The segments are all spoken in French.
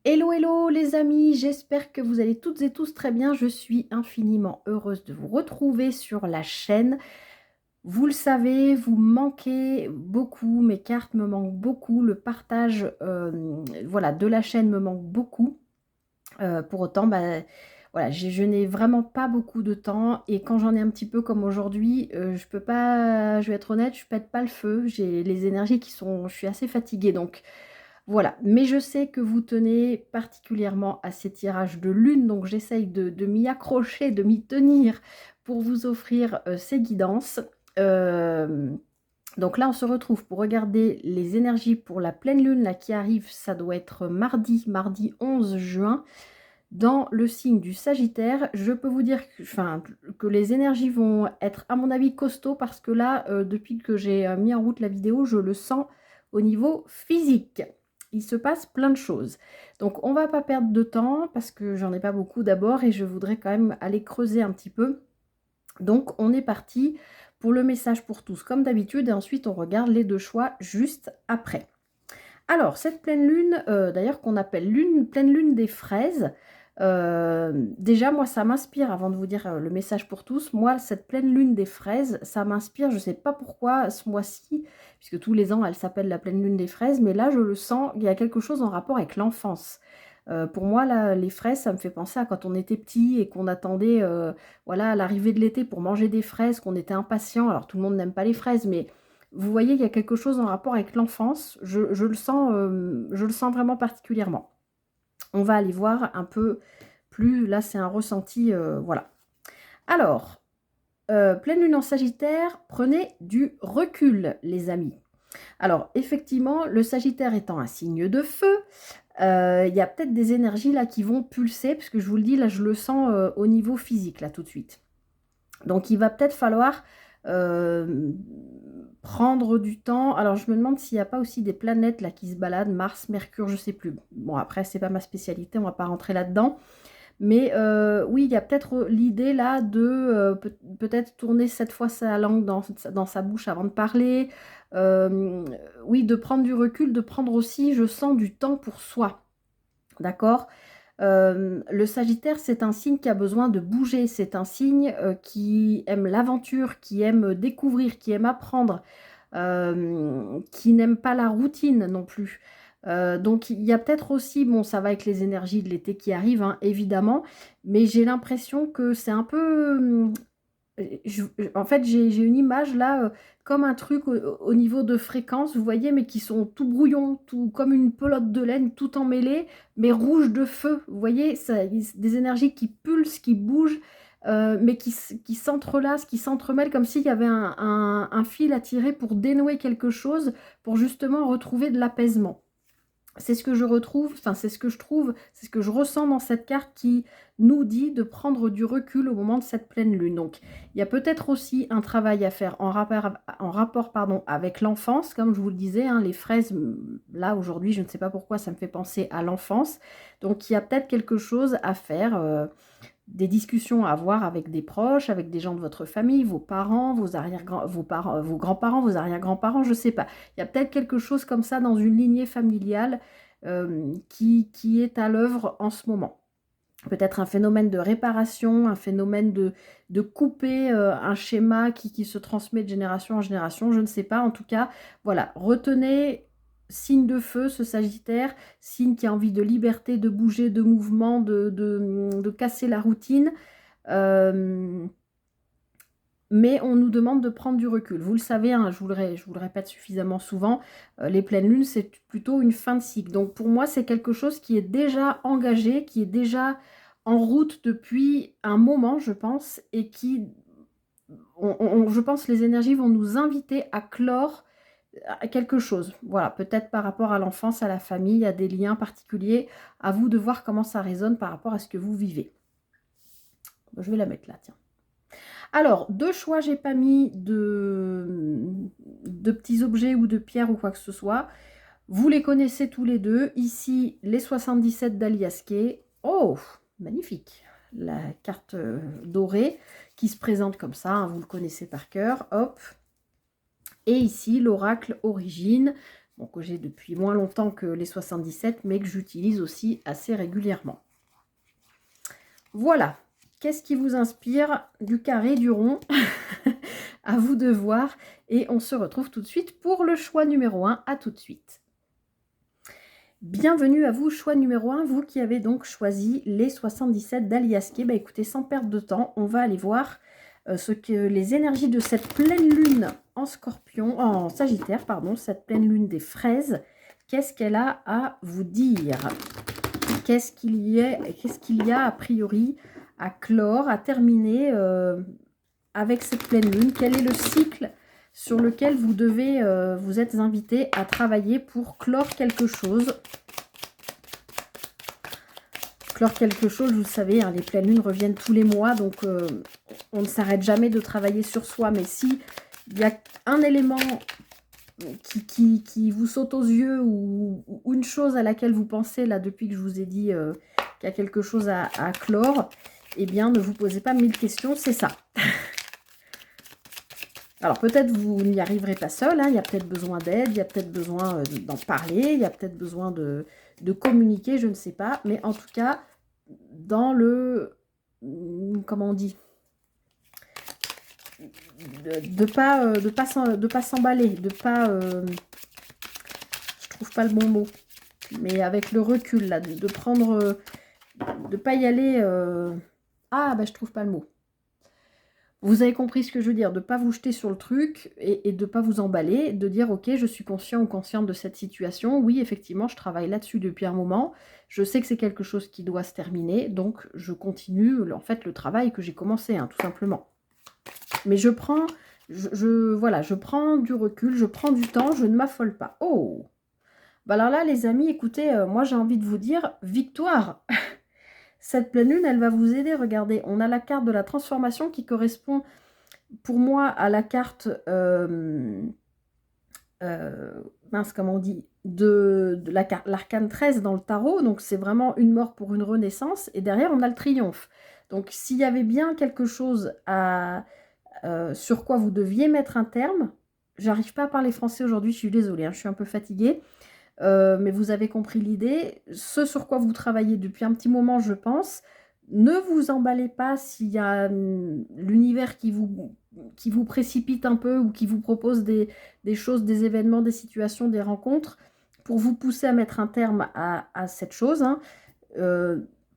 Hello, hello les amis, j'espère que vous allez toutes et tous très bien. Je suis infiniment heureuse de vous retrouver sur la chaîne. Vous le savez, vous me manquez beaucoup, mes cartes me manquent beaucoup, le partage voilà, de la chaîne me manque beaucoup. Pour autant, bah, voilà, je n'ai vraiment pas beaucoup de temps et quand j'en ai un petit peu comme aujourd'hui, je peux pas, je vais être honnête, je pète pas le feu. J'ai les énergies qui sont, je suis assez fatiguée donc. Voilà, mais je sais que vous tenez particulièrement à ces tirages de lune, donc j'essaye de m'y accrocher, de m'y tenir pour vous offrir ces guidances. Euh, donc là, on se retrouve pour regarder les énergies pour la pleine lune là, qui arrive, ça doit être mardi 11 juin, dans le signe du Sagittaire. Je peux vous dire que, enfin, que les énergies vont être, à mon avis, costauds parce que là, depuis que j'ai mis en route la vidéo, je le sens au niveau physique. Il se passe plein de choses. Donc, on va pas perdre de temps parce que j'en ai pas beaucoup d'abord et je voudrais quand même aller creuser un petit peu. Donc, on est parti pour le message pour tous, comme d'habitude, et ensuite, on regarde les deux choix juste après. Alors, cette pleine lune, d'ailleurs qu'on appelle pleine lune des fraises, déjà, moi, ça m'inspire, avant de vous dire le message pour tous, moi, cette pleine lune des fraises, ça m'inspire, je ne sais pas pourquoi, ce mois-ci, puisque tous les ans, elle s'appelle la pleine lune des fraises, mais là, je le sens, il y a quelque chose en rapport avec l'enfance. Pour moi, là, les fraises, ça me fait penser à quand on était petit et qu'on attendait voilà, l'arrivée de l'été pour manger des fraises, qu'on était impatient. Alors, tout le monde n'aime pas les fraises, mais vous voyez, il y a quelque chose en rapport avec l'enfance. Je le sens vraiment particulièrement. On va aller voir un peu plus. Là, c'est un ressenti. Voilà. Alors, pleine lune en Sagittaire, prenez du recul, les amis. Alors, effectivement, le Sagittaire étant un signe de feu, il y a peut-être des énergies là qui vont pulser, parce que je vous le dis, là, je le sens au niveau physique, là, tout de suite. Donc, il va peut-être falloir prendre du temps. Alors, je me demande s'il n'y a pas aussi des planètes là qui se baladent, Mars, Mercure, je ne sais plus. Bon, après, c'est pas ma spécialité, on ne va pas rentrer là-dedans. Mais oui, il y a peut-être l'idée là de peut-être tourner cette fois sa langue dans sa bouche avant de parler. Oui, de prendre du recul, de prendre aussi, je sens, du temps pour soi. D'accord? Le Sagittaire, c'est un signe qui a besoin de bouger. C'est un signe qui aime l'aventure, qui aime découvrir, qui aime apprendre, qui n'aime pas la routine non plus. Donc il y a peut-être aussi, bon, ça va avec les énergies de l'été qui arrivent, hein, évidemment, mais j'ai l'impression que c'est un peu, en fait, j'ai une image là, comme un truc au niveau de fréquence, vous voyez, mais qui sont tout brouillons, tout comme une pelote de laine, tout emmêlé, mais rouge de feu. Vous voyez, ça, des énergies qui pulsent, qui bougent, mais qui s'entrelacent, qui s'entremêlent, comme s'il y avait un fil à tirer pour dénouer quelque chose, pour justement retrouver de l'apaisement. C'est ce que je retrouve, enfin c'est ce que je trouve, c'est ce que je ressens dans cette carte qui nous dit de prendre du recul au moment de cette pleine lune. Donc il y a peut-être aussi un travail à faire en rapport pardon, avec l'enfance, comme je vous le disais, hein, les fraises, là aujourd'hui je ne sais pas pourquoi ça me fait penser à l'enfance. Donc il y a peut-être quelque chose à faire. Des discussions à avoir avec des proches, avec des gens de votre famille, vos parents, vos arrière-grands, vos parents, vos grands-parents, vos arrière-grands-parents, je ne sais pas. Il y a peut-être quelque chose comme ça dans une lignée familiale qui est à l'œuvre en ce moment. Peut-être un phénomène de réparation, un phénomène de couper un schéma qui se transmet de génération en génération, je ne sais pas. En tout cas, voilà, retenez, signe de feu, ce Sagittaire, signe qui a envie de liberté, de bouger, de mouvement, de casser la routine. Euh, mais on nous demande de prendre du recul. Vous le savez, hein, je vous le répète suffisamment souvent, les pleines lunes, c'est plutôt une fin de cycle. Donc pour moi, c'est quelque chose qui est déjà engagé, qui est déjà en route depuis un moment, je pense, et qui, je pense, les énergies vont nous inviter à clore quelque chose. Voilà, peut-être par rapport à l'enfance, à la famille, à des liens particuliers. À vous de voir comment ça résonne par rapport à ce que vous vivez. Je vais la mettre là, tiens. Alors, de choix, j'ai pas mis de petits objets ou de pierres ou quoi que ce soit. Vous les connaissez tous les deux. Ici, les 77 d'Aliaské. Oh, magnifique. La carte dorée qui se présente comme ça, hein, vous le connaissez par cœur. Hop. Et ici, l'oracle origine. bon, que j'ai depuis moins longtemps que les 77, mais que j'utilise aussi assez régulièrement. Voilà. Qu'est-ce qui vous inspire du carré, du rond? À vous de voir. Et on se retrouve tout de suite pour le choix numéro 1. À tout de suite. Bienvenue à vous, choix numéro 1, vous qui avez donc choisi les 77 d'Alias Kay. Bah écoutez, sans perdre de temps, on va aller voir ce que les énergies de cette pleine lune en Scorpion, en Sagittaire, pardon, cette pleine lune des fraises, qu'est-ce qu'elle a à vous dire? Qu'est-ce qu'il y a a priori à clore, à terminer avec cette pleine lune? Quel est le cycle sur lequel vous devez, vous êtes invité à travailler pour clore quelque chose? Clore quelque chose, vous le savez, hein, les pleines lunes reviennent tous les mois, donc on ne s'arrête jamais de travailler sur soi. Mais si il y a un élément qui vous saute aux yeux ou une chose à laquelle vous pensez, là, depuis que je vous ai dit qu'il y a quelque chose à clore, eh bien, ne vous posez pas 1000 questions, c'est ça. Alors, peut-être vous n'y arriverez pas seul, hein, il y a peut-être besoin d'aide, il y a peut-être besoin d'en parler, il y a peut-être besoin de communiquer, je ne sais pas. Mais en tout cas, dans le... Comment on dit? De pas s'emballer, de pas... je trouve pas le bon mot. Mais avec le recul, là, de prendre... de pas y aller... Ah, bah, je trouve pas le mot. Vous avez compris ce que je veux dire, de ne pas vous jeter sur le truc et de ne pas vous emballer, de dire ok, je suis conscient ou consciente de cette situation, oui, effectivement, je travaille là-dessus depuis un moment, je sais que c'est quelque chose qui doit se terminer, donc je continue en fait le travail que j'ai commencé, hein, tout simplement. Mais je prends, voilà, je prends du recul, je prends du temps, je ne m'affole pas. Oh, bah alors là les amis, écoutez, moi j'ai envie de vous dire victoire. Cette pleine lune, elle va vous aider. Regardez, on a la carte de la transformation qui correspond pour moi à la carte, mince, comment on dit, de l'arcane 13 dans le tarot. Donc c'est vraiment une mort pour une renaissance. Et derrière, on a le triomphe. Donc s'il y avait bien quelque chose sur quoi vous deviez mettre un terme, j'arrive pas à parler français aujourd'hui, je suis désolée, hein, je suis un peu fatiguée. Mais vous avez compris l'idée. Ce sur quoi vous travaillez depuis un petit moment, je pense. Ne vous emballez pas s'il y a l'univers qui vous précipite un peu ou qui vous propose des choses, des événements, des situations, des rencontres pour vous pousser à mettre un terme à cette chose. Hein.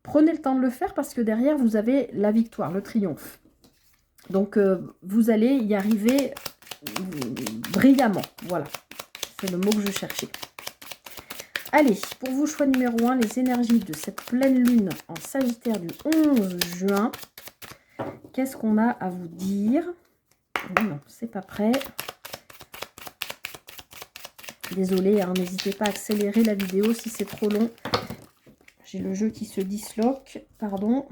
Prenez le temps de le faire parce que derrière, vous avez la victoire, le triomphe. Donc, vous allez y arriver brillamment. Voilà, c'est le mot que je cherchais. Allez, pour vous, choix numéro 1, les énergies de cette pleine lune en Sagittaire du 11 juin. Qu'est-ce qu'on a à vous dire? Non, c'est pas prêt. Désolée, hein, n'hésitez pas à accélérer la vidéo si c'est trop long. J'ai le jeu qui se disloque, pardon.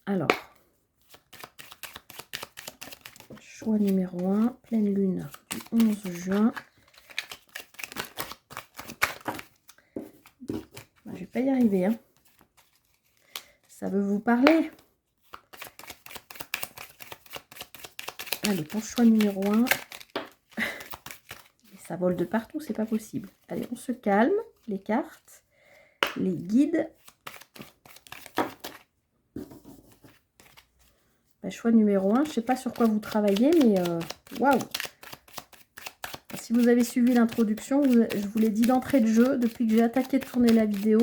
Alors, choix numéro 1, pleine lune du 11 juin. Je vais pas y arriver. Hein. Ça veut vous parler? Allez, pour choix numéro 1. Ça vole de partout, c'est pas possible. Allez, on se calme. Les cartes, les guides. Choix numéro 1, je ne sais pas sur quoi vous travaillez, mais waouh! Si vous avez suivi l'introduction, je vous l'ai dit d'entrée de jeu, depuis que j'ai attaqué de tourner la vidéo,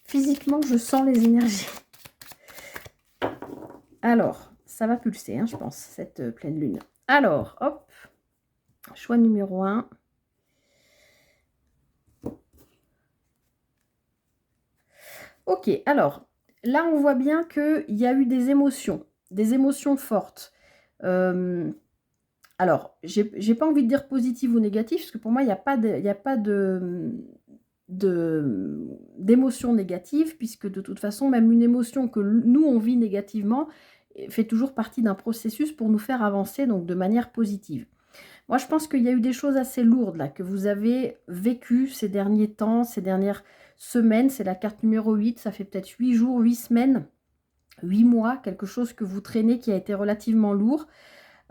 physiquement, je sens les énergies. Alors, ça va pulser, hein, je pense, cette pleine lune. Alors, hop, choix numéro 1. Ok, alors, là, on voit bien qu'il y a eu des émotions fortes. Alors, j'ai pas envie de dire positive ou négative, parce que pour moi, il n'y a pas d'émotion négative, puisque de toute façon, même une émotion que nous, on vit négativement, fait toujours partie d'un processus pour nous faire avancer, donc de manière positive. Moi, je pense qu'il y a eu des choses assez lourdes, là, que vous avez vécues ces derniers temps, ces dernières semaines. C'est la carte numéro 8, ça fait peut-être 8 jours, 8 semaines, 8 mois, quelque chose que vous traînez qui a été relativement lourd.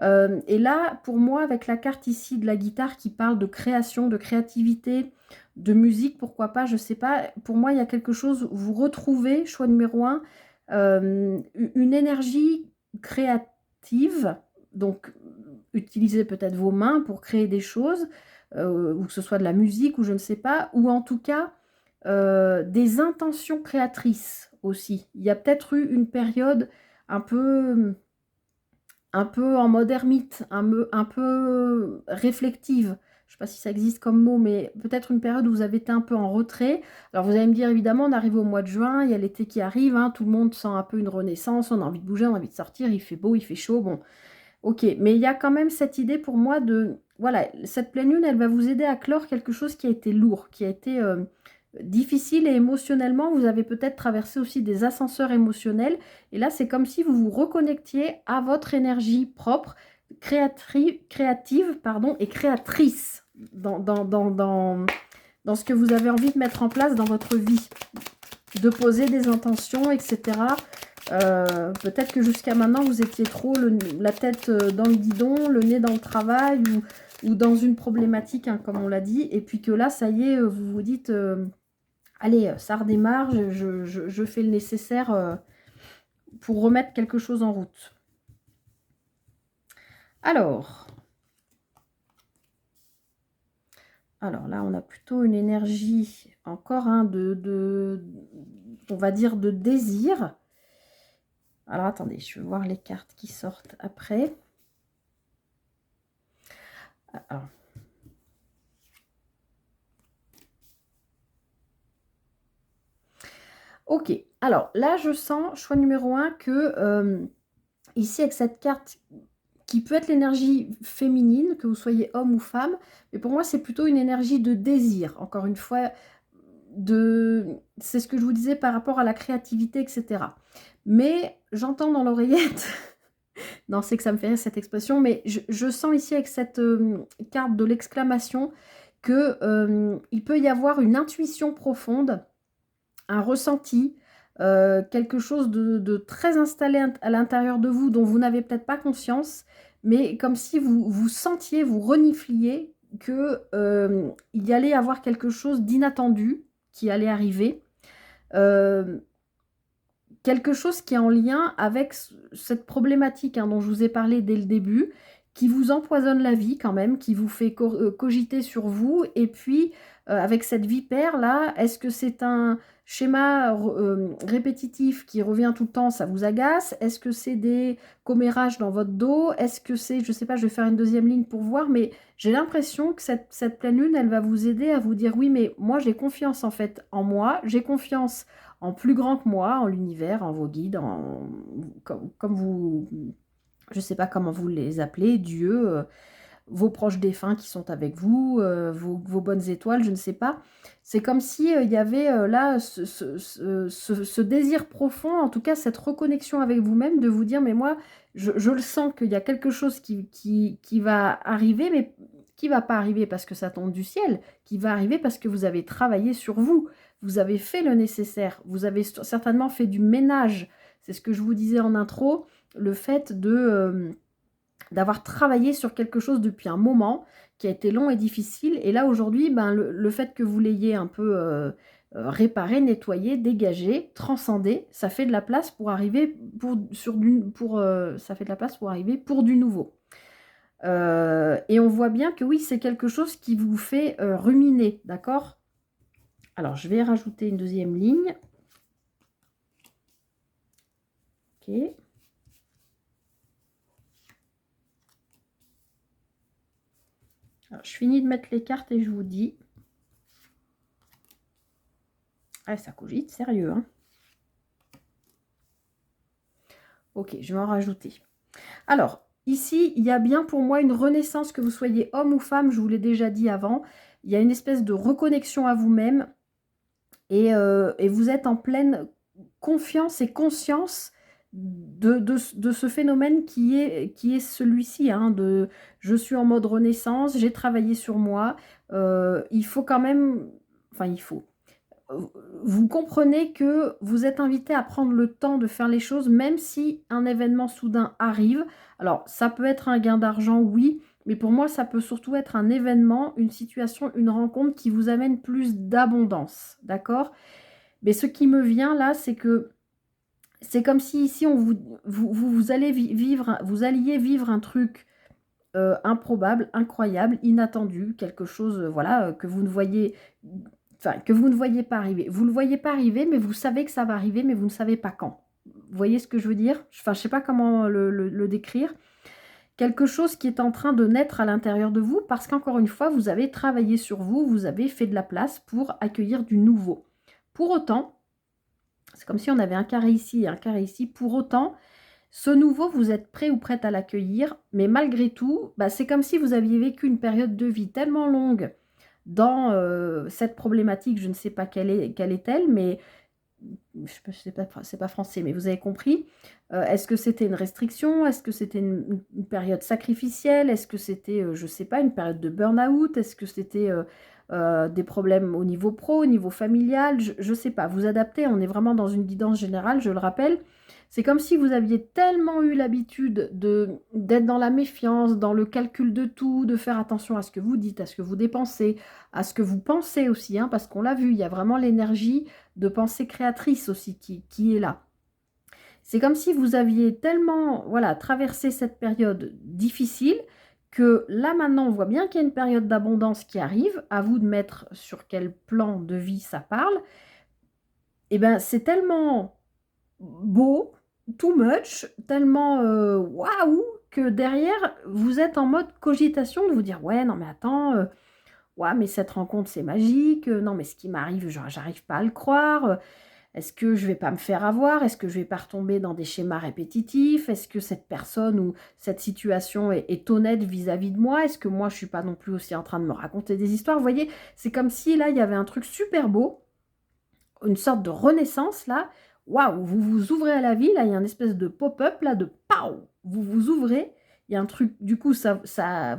Et là, pour moi, avec la carte ici de la guitare qui parle de création, de créativité, de musique, pourquoi pas, je sais pas. Pour moi, il y a quelque chose, vous retrouvez, choix numéro un, une énergie créative. Donc, utilisez peut-être vos mains pour créer des choses, ou que ce soit de la musique, ou je ne sais pas, ou en tout cas, des intentions créatrices aussi. Il y a peut-être eu une période un peu en mode ermite, un peu réflective. Je ne sais pas si ça existe comme mot, mais peut-être une période où vous avez été un peu en retrait. Alors vous allez me dire, évidemment, on arrive au mois de juin, il y a l'été qui arrive, hein, tout le monde sent un peu une renaissance, on a envie de bouger, on a envie de sortir, il fait beau, il fait chaud, bon, ok. Mais il y a quand même cette idée pour moi de, voilà, cette pleine lune, elle va vous aider à clore quelque chose qui a été lourd, qui a été difficile et émotionnellement, vous avez peut-être traversé aussi des ascenseurs émotionnels. Et là, c'est comme si vous vous reconnectiez à votre énergie propre, créative, pardon, et créatrice dans ce que vous avez envie de mettre en place dans votre vie, de poser des intentions, etc. Peut-être que jusqu'à maintenant, vous étiez trop la tête dans le guidon, le nez dans le travail ou dans une problématique, hein, comme on l'a dit. Et puis que là, ça y est, vous vous dites... allez, ça redémarre, je fais le nécessaire pour remettre quelque chose en route. Alors là, on a plutôt une énergie, encore on va dire, de désir. Alors, attendez, je vais voir les cartes qui sortent après. Alors. Ok, alors là, je sens, choix numéro 1, que ici, avec cette carte qui peut être l'énergie féminine, que vous soyez homme ou femme, mais pour moi, c'est plutôt une énergie de désir. Encore une fois, c'est ce que je vous disais par rapport à la créativité, etc. Mais j'entends dans l'oreillette, non, c'est que ça me fait rire cette expression, mais je sens ici avec cette carte de l'exclamation que il peut y avoir une intuition profonde, un ressenti, quelque chose de très installé à l'intérieur de vous dont vous n'avez peut-être pas conscience, mais comme si vous sentiez, vous renifliez que il y allait avoir quelque chose d'inattendu qui allait arriver. Quelque chose qui est en lien avec cette problématique, hein, dont je vous ai parlé dès le début, qui vous empoisonne la vie quand même, qui vous fait cogiter sur vous. Et puis, avec cette vipère là, est-ce que c'est un schéma répétitif qui revient tout le temps, ça vous agace? Est-ce que c'est des commérages dans votre dos? Est-ce que c'est, je ne sais pas, je vais faire une deuxième ligne pour voir, mais j'ai l'impression que cette pleine lune, elle va vous aider à vous dire, oui, mais moi j'ai confiance en fait en moi, j'ai confiance en plus grand que moi, en l'univers, en vos guides, comme vous, je ne sais pas comment vous les appelez, Dieu, vos proches défunts qui sont avec vous, vos bonnes étoiles, je ne sais pas. C'est comme si il y avait là ce désir profond, en tout cas cette reconnexion avec vous-même, de vous dire, mais moi, je le sens qu'il y a quelque chose qui va arriver, mais qui va pas arriver parce que ça tombe du ciel, qui va arriver parce que vous avez travaillé sur vous, vous avez fait le nécessaire, vous avez certainement fait du ménage. C'est ce que je vous disais en intro, le fait d'avoir travaillé sur quelque chose depuis un moment qui a été long et difficile. Et là, aujourd'hui, ben, le fait que vous l'ayez un peu réparé, nettoyé, dégagé, transcendé, ça fait de la place pour arriver ça fait de la place pour arriver pour du nouveau. Et on voit bien que oui, c'est quelque chose qui vous fait ruminer, d'accord? Alors, je vais rajouter une deuxième ligne. Ok. Alors, je finis de mettre les cartes et je vous dis. Ah, ça cogite, sérieux, hein? Ok, je vais en rajouter. Alors, ici, il y a bien pour moi une renaissance, que vous soyez homme ou femme, je vous l'ai déjà dit avant. Il y a une espèce de reconnexion à vous-même et vous êtes en pleine confiance et conscience de ce phénomène qui est celui-ci, hein, de je suis en mode renaissance, j'ai travaillé sur moi. Il faut quand même, enfin il faut. vous comprenez que vous êtes invité à prendre le temps de faire les choses, même si un événement soudain arrive. Alors, ça peut être un gain d'argent, oui, mais pour moi, ça peut surtout être un événement, une situation, une rencontre qui vous amène plus d'abondance, d'accord? Mais ce qui me vient là, c'est que c'est comme si ici, vous allez vivre, vous alliez vivre un truc improbable, incroyable, inattendu, quelque chose, voilà, que vous ne voyez, enfin, que vous ne voyez pas arriver. Vous ne le voyez pas arriver, mais vous savez que ça va arriver, mais vous ne savez pas quand. Vous voyez ce que je veux dire? Enfin, je ne sais pas comment le décrire. Quelque chose qui est en train de naître à l'intérieur de vous, parce qu'encore une fois, vous avez travaillé sur vous, vous avez fait de la place pour accueillir du nouveau. Pour autant, c'est comme si on avait un carré ici et un carré ici. Pour autant, ce nouveau, vous êtes prêt ou prête à l'accueillir, mais malgré tout, bah, c'est comme si vous aviez vécu une période de vie tellement longue dans cette problématique, je ne sais pas quelle est-elle, mais je sais pas, c'est pas français, mais vous avez compris. Est-ce que c'était une restriction? Est-ce que c'était une période sacrificielle? Est-ce que c'était, je ne sais pas, une période de burn-out? Est-ce que c'était des problèmes au niveau pro, au niveau familial? Je ne sais pas. Vous adaptez, on est vraiment dans une guidance générale, je le rappelle. C'est comme si vous aviez tellement eu l'habitude d'être dans la méfiance, dans le calcul de tout, de faire attention à ce que vous dites, à ce que vous dépensez, à ce que vous pensez aussi, hein, parce qu'on l'a vu, il y a vraiment l'énergie de pensée créatrice aussi qui est là. C'est comme si vous aviez tellement, voilà, traversé cette période difficile que là maintenant on voit bien qu'il y a une période d'abondance qui arrive, à vous de mettre sur quel plan de vie ça parle. Et bien c'est tellement beau, too much, tellement waouh, que derrière vous êtes en mode cogitation de vous dire ouais non mais attends, ouais mais cette rencontre c'est magique, non mais ce qui m'arrive j'arrive pas à le croire. Est-ce que je vais pas me faire avoir? Est-ce que je vais pas retomber dans des schémas répétitifs? Est-ce que cette personne ou cette situation est honnête vis-à-vis de moi? Est-ce que moi, je suis pas non plus aussi en train de me raconter des histoires? Vous voyez, c'est comme si là, il y avait un truc super beau, une sorte de renaissance là. Waouh, vous vous ouvrez à la vie, là, il y a une espèce de pop-up là, de pow! Vous vous ouvrez, il y a un truc, du coup, ça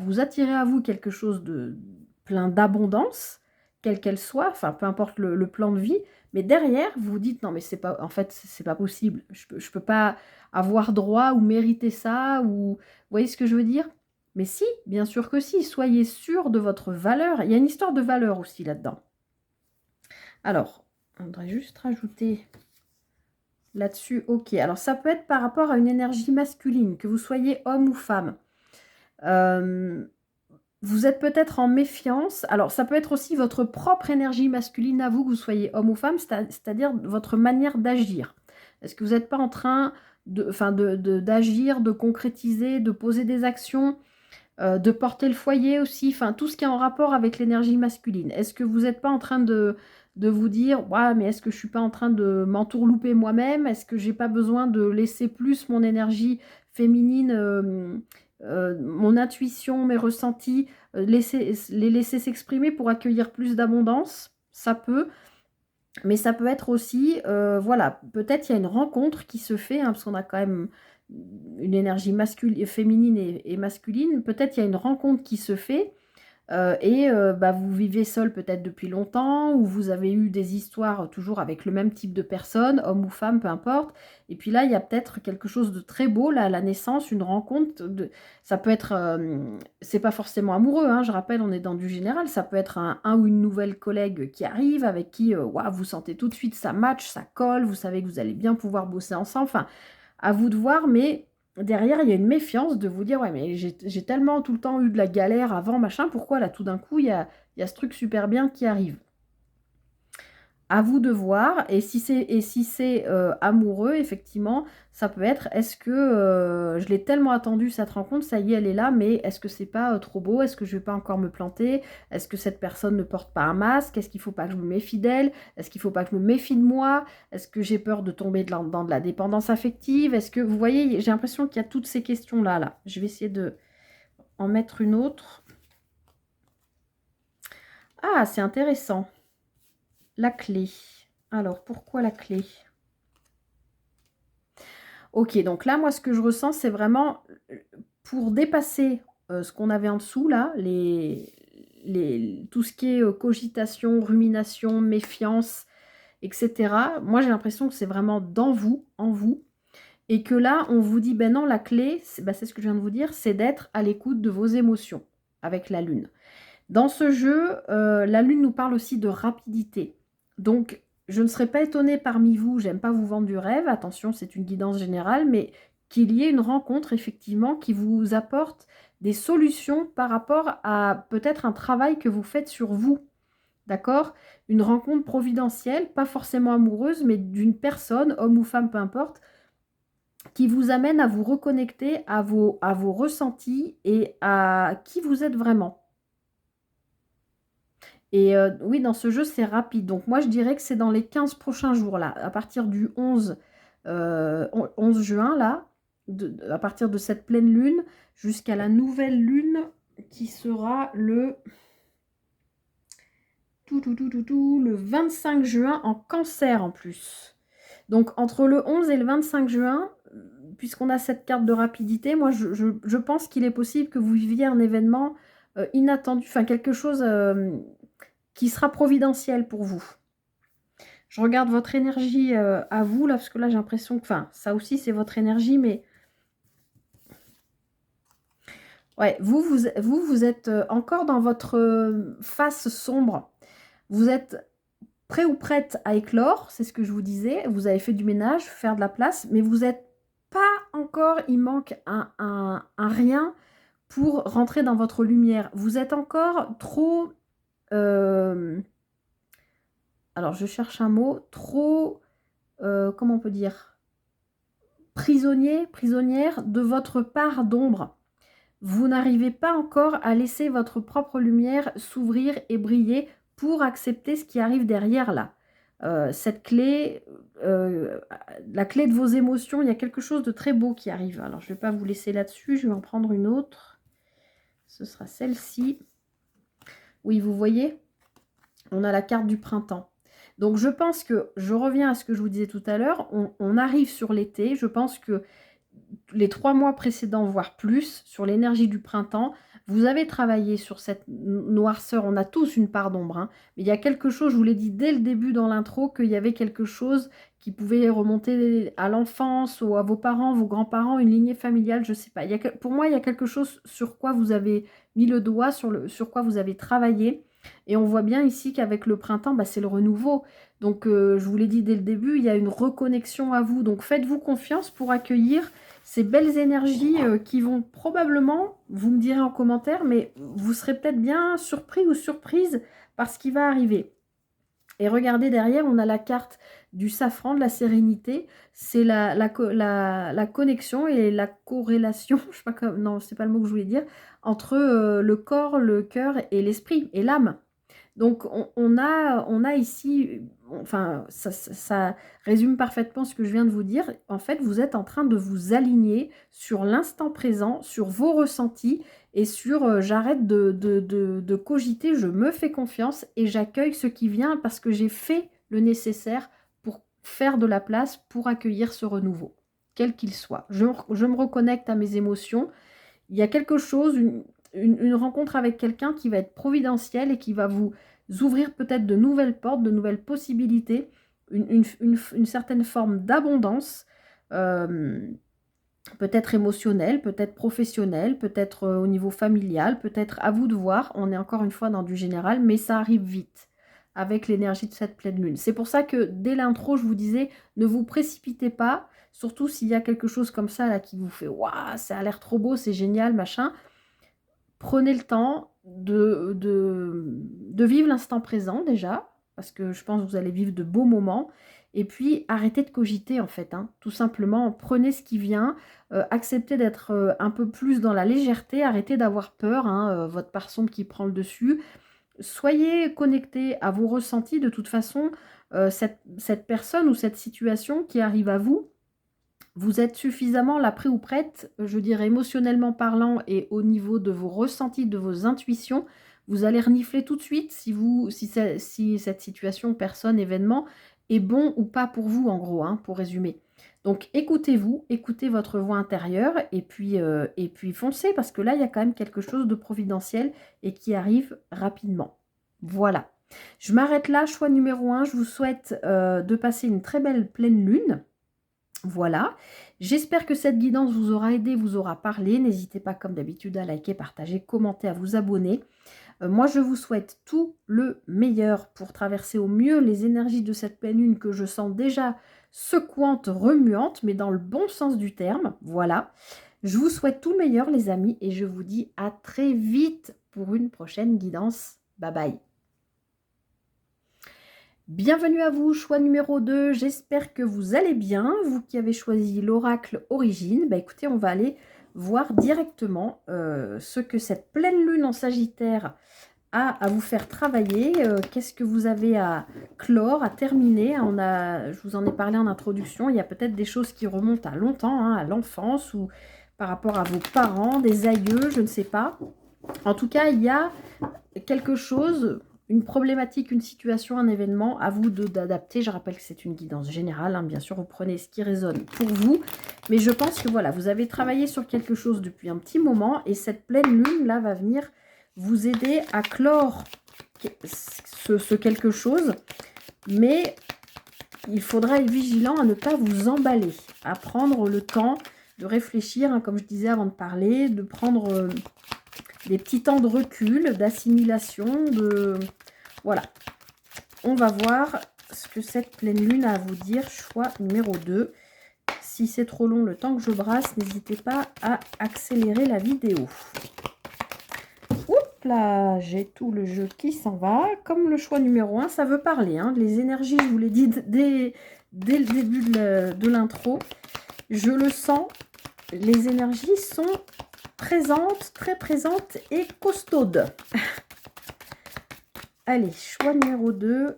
vous attirez à vous quelque chose de plein d'abondance, quelle qu'elle soit, enfin, peu importe le plan de vie. Mais derrière, vous vous dites, non, mais c'est pas, en fait, c'est pas possible. Je peux pas avoir droit ou mériter ça, ou, vous voyez ce que je veux dire? Mais si, bien sûr que si, soyez sûr de votre valeur. Il y a une histoire de valeur aussi là-dedans. Alors, on voudrait juste rajouter là-dessus, ok. Alors, ça peut être par rapport à une énergie masculine, que vous soyez homme ou femme. Vous êtes peut-être en méfiance. Alors, ça peut être aussi votre propre énergie masculine à vous, que vous soyez homme ou femme, c'est-à-dire votre manière d'agir. Est-ce que vous n'êtes pas en train d'agir, de concrétiser, de poser des actions, de porter le foyer aussi, enfin, tout ce qui est en rapport avec l'énergie masculine? Est-ce que vous n'êtes pas en train de vous dire, ouais, mais est-ce que je ne suis pas en train de m'entourlouper moi-même? Est-ce que je n'ai pas besoin de laisser plus mon énergie féminine, mon intuition, mes ressentis, les laisser s'exprimer pour accueillir plus d'abondance? Ça peut, mais ça peut être aussi, voilà, peut-être il y a une rencontre qui se fait, hein, parce qu'on a quand même une énergie masculine, féminine et masculine. Peut-être il y a une rencontre qui se fait, bah, vous vivez seul peut-être depuis longtemps, ou vous avez eu des histoires toujours avec le même type de personne, homme ou femme, peu importe. Et puis là, il y a peut-être quelque chose de très beau, là, à la naissance, une rencontre. Ça peut être, c'est pas forcément amoureux, hein, je rappelle, on est dans du général. Ça peut être un ou une nouvelle collègue qui arrive, avec qui waouh, vous sentez tout de suite ça match, ça colle, vous savez que vous allez bien pouvoir bosser ensemble. Enfin, à vous de voir, mais derrière, il y a une méfiance de vous dire, ouais, mais j'ai tellement tout le temps eu de la galère avant, machin, pourquoi là, tout d'un coup, il y a ce truc super bien qui arrive? À vous de voir. Et si c'est amoureux, effectivement, ça peut être, est-ce que je l'ai tellement attendu cette rencontre, ça y est, elle est là, mais est-ce que c'est pas trop beau? Est-ce que je vais pas encore me planter? Est-ce que cette personne ne porte pas un masque? Est-ce qu'il faut pas que je me méfie d'elle? Est-ce qu'il faut pas que je me méfie de moi? Est-ce que j'ai peur de tomber dans de la dépendance affective? Est-ce que, vous voyez, j'ai l'impression qu'il y a toutes ces questions-là, là. Je vais essayer de en mettre une autre. Ah, c'est intéressant. La clé. Alors, pourquoi la clé? Ok, donc là, moi, ce que je ressens, c'est vraiment pour dépasser ce qu'on avait en dessous, là, tout ce qui est cogitation, rumination, méfiance, etc. Moi, j'ai l'impression que c'est vraiment dans vous, en vous, et que là, on vous dit, ben non, la clé, c'est ce que je viens de vous dire, c'est d'être à l'écoute de vos émotions avec la lune. Dans ce jeu, la lune nous parle aussi de rapidité. Donc, je ne serais pas étonnée parmi vous, j'aime pas vous vendre du rêve, attention, c'est une guidance générale, mais qu'il y ait une rencontre, effectivement, qui vous apporte des solutions par rapport à peut-être un travail que vous faites sur vous. D'accord? Une rencontre providentielle, pas forcément amoureuse, mais d'une personne, homme ou femme, peu importe, qui vous amène à vous reconnecter à vos ressentis et à qui vous êtes vraiment. Et oui, dans ce jeu, c'est rapide. Donc moi, je dirais que c'est dans les 15 prochains jours, là, à partir du 11 juin, là, à partir de cette pleine lune, jusqu'à la nouvelle lune qui sera le le 25 juin en Cancer en plus. Donc entre le 11 et le 25 juin, puisqu'on a cette carte de rapidité, moi je pense qu'il est possible que vous viviez un événement inattendu, enfin quelque chose qui sera providentiel pour vous. Je regarde votre énergie à vous, là, parce que là j'ai l'impression que, enfin, ça aussi c'est votre énergie, mais ouais, vous êtes encore dans votre face sombre. Vous êtes prêt ou prête à éclore, c'est ce que je vous disais. Vous avez fait du ménage, faire de la place, mais vous n'êtes pas encore, il manque un rien pour rentrer dans votre lumière. Vous êtes encore trop... alors, je cherche un mot. Trop... comment on peut dire? Prisonnier, prisonnière de votre part d'ombre. Vous n'arrivez pas encore à laisser votre propre lumière s'ouvrir et briller pour accepter ce qui arrive derrière là. Cette clé, la clé de vos émotions, il y a quelque chose de très beau qui arrive. Alors, je ne vais pas vous laisser là-dessus, je vais en prendre une autre. Ce sera celle-ci. Oui, vous voyez, on a la carte du printemps. Donc, je pense que, je reviens à ce que je vous disais tout à l'heure, on arrive sur l'été. Je pense que les 3 mois précédents, voire plus, sur l'énergie du printemps, vous avez travaillé sur cette noirceur. On a tous une part d'ombre, hein, mais il y a quelque chose, je vous l'ai dit dès le début dans l'intro, qu'il y avait quelque chose qui pouvait remonter à l'enfance ou à vos parents, vos grands-parents, une lignée familiale, je ne sais pas. Pour moi, il y a quelque chose sur quoi vous avez mis le doigt, sur quoi vous avez travaillé. Et on voit bien ici qu'avec le printemps, bah, c'est le renouveau. Donc, je vous l'ai dit dès le début, il y a une reconnexion à vous. Donc, faites-vous confiance pour accueillir ces belles énergies qui vont probablement, vous me direz en commentaire, mais vous serez peut-être bien surpris ou surprise par ce qui va arriver. Et regardez derrière, on a la carte du safran, de la sérénité. C'est la connexion et la corrélation, je sais pas comment, non, c'est pas le mot que je voulais dire, entre le corps, le cœur et l'esprit et l'âme. Donc, on a ici, enfin, ça résume parfaitement ce que je viens de vous dire. En fait, vous êtes en train de vous aligner sur l'instant présent, sur vos ressentis et sur j'arrête de cogiter, je me fais confiance et j'accueille ce qui vient parce que j'ai fait le nécessaire pour faire de la place, pour accueillir ce renouveau, quel qu'il soit. Je me reconnecte à mes émotions. Il y a quelque chose, une rencontre avec quelqu'un qui va être providentielle et qui va vous ouvrir peut-être de nouvelles portes, de nouvelles possibilités, une certaine forme d'abondance, peut-être émotionnelle, peut-être professionnelle, peut-être au niveau familial, peut-être à vous de voir. On est encore une fois dans du général, mais ça arrive vite avec l'énergie de cette pleine lune. C'est pour ça que dès l'intro, je vous disais, ne vous précipitez pas, surtout s'il y a quelque chose comme ça là qui vous fait « Waouh, ça a l'air trop beau, c'est génial, machin ». Prenez le temps de vivre l'instant présent déjà, parce que je pense que vous allez vivre de beaux moments. Et puis, arrêtez de cogiter en fait, hein. Tout simplement, prenez ce qui vient, acceptez d'être un peu plus dans la légèreté, arrêtez d'avoir peur, hein, votre part sombre qui prend le dessus. Soyez connectés à vos ressentis. De toute façon, cette personne ou cette situation qui arrive à vous, vous êtes suffisamment là prêt ou prête, je dirais émotionnellement parlant et au niveau de vos ressentis, de vos intuitions, vous allez renifler tout de suite si cette situation, personne, événement est bon ou pas pour vous en gros, hein, pour résumer. Donc écoutez-vous, écoutez votre voix intérieure et puis foncez parce que là il y a quand même quelque chose de providentiel et qui arrive rapidement. Voilà. Je m'arrête là, choix numéro 1. Je vous souhaite de passer une très belle pleine lune. Voilà. J'espère que cette guidance vous aura aidé, vous aura parlé. N'hésitez pas, comme d'habitude, à liker, partager, commenter, à vous abonner. Moi, je vous souhaite tout le meilleur pour traverser au mieux les énergies de cette pleine lune que je sens déjà secouantes, remuantes, mais dans le bon sens du terme. Voilà. Je vous souhaite tout le meilleur, les amis, et je vous dis à très vite pour une prochaine guidance. Bye bye. Bienvenue à vous, choix numéro 2. J'espère que vous allez bien. Vous qui avez choisi l'oracle Origine, bah écoutez, on va aller voir directement ce que cette pleine lune en Sagittaire a à vous faire travailler. Qu'est-ce que vous avez à clore, à terminer. Je vous en ai parlé en introduction. Il y a peut-être des choses qui remontent à longtemps, hein, à l'enfance ou par rapport à vos parents, des aïeux, je ne sais pas. En tout cas, il y a quelque chose, une problématique, une situation, un événement, à vous d'adapter. Je rappelle que c'est une guidance générale, hein. Bien sûr, vous prenez ce qui résonne pour vous. Mais je pense que voilà, vous avez travaillé sur quelque chose depuis un petit moment et cette pleine lune, là, va venir vous aider à clore ce quelque chose. Mais il faudra être vigilant à ne pas vous emballer, à prendre le temps de réfléchir, hein, comme je disais avant de parler, de prendre des petits temps de recul, d'assimilation, Voilà. On va voir ce que cette pleine lune a à vous dire. Choix numéro 2. Si c'est trop long le temps que je brasse, n'hésitez pas à accélérer la vidéo. Oups là, j'ai tout le jeu qui s'en va. Comme le choix numéro 1, ça veut parler. Hein. Les énergies, je vous l'ai dit dès le début de l'intro. Je le sens. Les énergies sont présentes, très présentes et costaudes. Allez, choix numéro 2.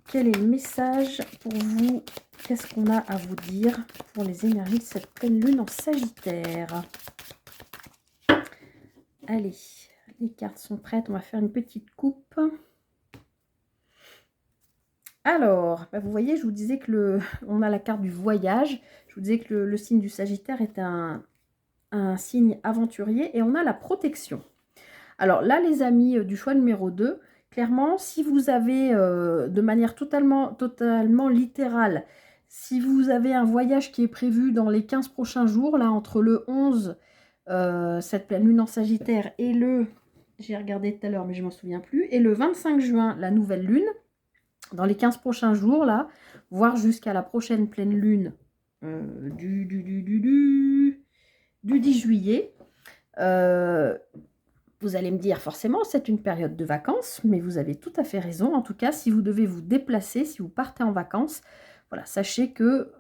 Quel est le message pour vous? Qu'est-ce qu'on a à vous dire pour les énergies de cette pleine lune en Sagittaire? Allez, les cartes sont prêtes. On va faire une petite coupe. Alors, bah vous voyez, je vous disais que on a la carte du voyage. Je vous disais que le signe du Sagittaire est un signe aventurier et on a la protection. Alors là, les amis du choix numéro 2, clairement, si vous avez, de manière totalement littérale, si vous avez un voyage qui est prévu dans les 15 prochains jours, là, entre le 11, cette pleine lune en Sagittaire, et j'ai regardé tout à l'heure, mais je ne m'en souviens plus, et le 25 juin, la nouvelle lune, dans les 15 prochains jours, là, voire jusqu'à la prochaine pleine lune du 10 juillet, vous allez me dire, forcément, c'est une période de vacances, mais vous avez tout à fait raison. En tout cas, si vous devez vous déplacer, si vous partez en vacances, voilà, sachez que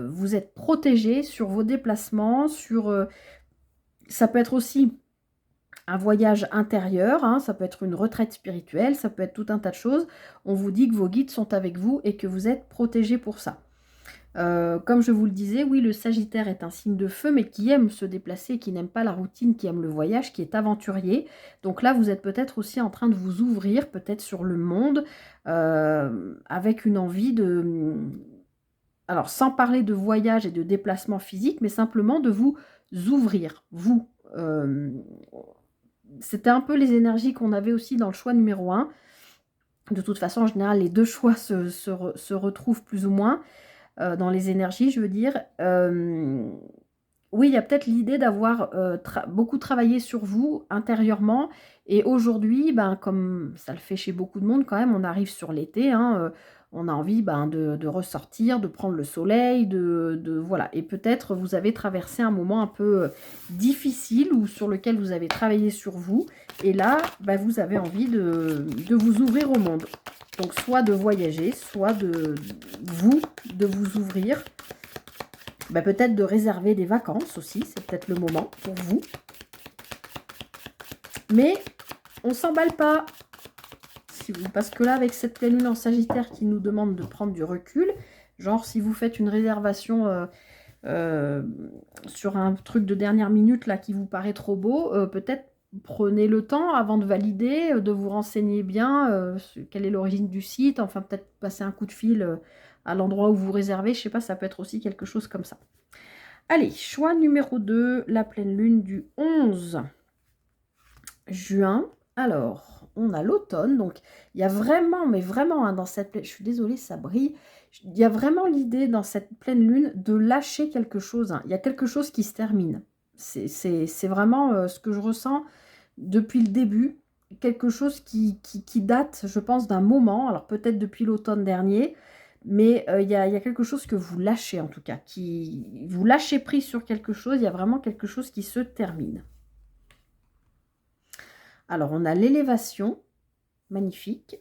vous êtes protégé sur vos déplacements, ça peut être aussi un voyage intérieur, hein, ça peut être une retraite spirituelle, ça peut être tout un tas de choses. On vous dit que vos guides sont avec vous et que vous êtes protégé pour ça. Comme je vous le disais, oui, le Sagittaire est un signe de feu, mais qui aime se déplacer, qui n'aime pas la routine, qui aime le voyage, qui est aventurier. Donc là, vous êtes peut-être aussi en train de vous ouvrir, peut-être sur le monde, avec une envie de... Alors, sans parler de voyage et de déplacement physique, mais simplement de vous ouvrir, vous. C'était un peu les énergies qu'on avait aussi dans le choix numéro 1. De toute façon, en général, les deux choix se retrouvent plus ou moins. Dans les énergies, je veux dire. Oui, il y a peut-être l'idée d'avoir beaucoup travaillé sur vous intérieurement. Et aujourd'hui, ben, comme ça le fait chez beaucoup de monde quand même, on arrive sur l'été, hein, on a envie de ressortir, de prendre le soleil, voilà. Et peut-être vous avez traversé un moment un peu difficile ou sur lequel vous avez travaillé sur vous. Et là, ben, vous avez envie de vous ouvrir au monde. Donc, soit de voyager, soit de vous ouvrir. Ben, peut-être de réserver des vacances aussi. C'est peut-être le moment pour vous. Mais on ne s'emballe pas. Parce que là, avec cette pleine lune en Sagittaire qui nous demande de prendre du recul, genre si vous faites une réservation sur un truc de dernière minute là qui vous paraît trop beau, peut-être prenez le temps avant de valider, de vous renseigner bien quelle est l'origine du site, enfin peut-être passer un coup de fil à l'endroit où vous réservez, je sais pas, ça peut être aussi quelque chose comme ça. Allez, choix numéro 2, la pleine lune du 11 juin. Alors, on a l'automne. Donc, il y a vraiment, mais vraiment, hein, dans cette... Je suis désolée, ça brille. Il y a vraiment l'idée dans cette pleine lune de lâcher quelque chose, hein. Il y a quelque chose qui se termine. C'est vraiment ce que je ressens depuis le début. Quelque chose qui date, je pense, d'un moment. Alors, peut-être depuis l'automne dernier. Mais il y a quelque chose que vous lâchez, en tout cas. Vous lâchez prise sur quelque chose. Il y a vraiment quelque chose qui se termine. Alors, on a l'élévation. Magnifique.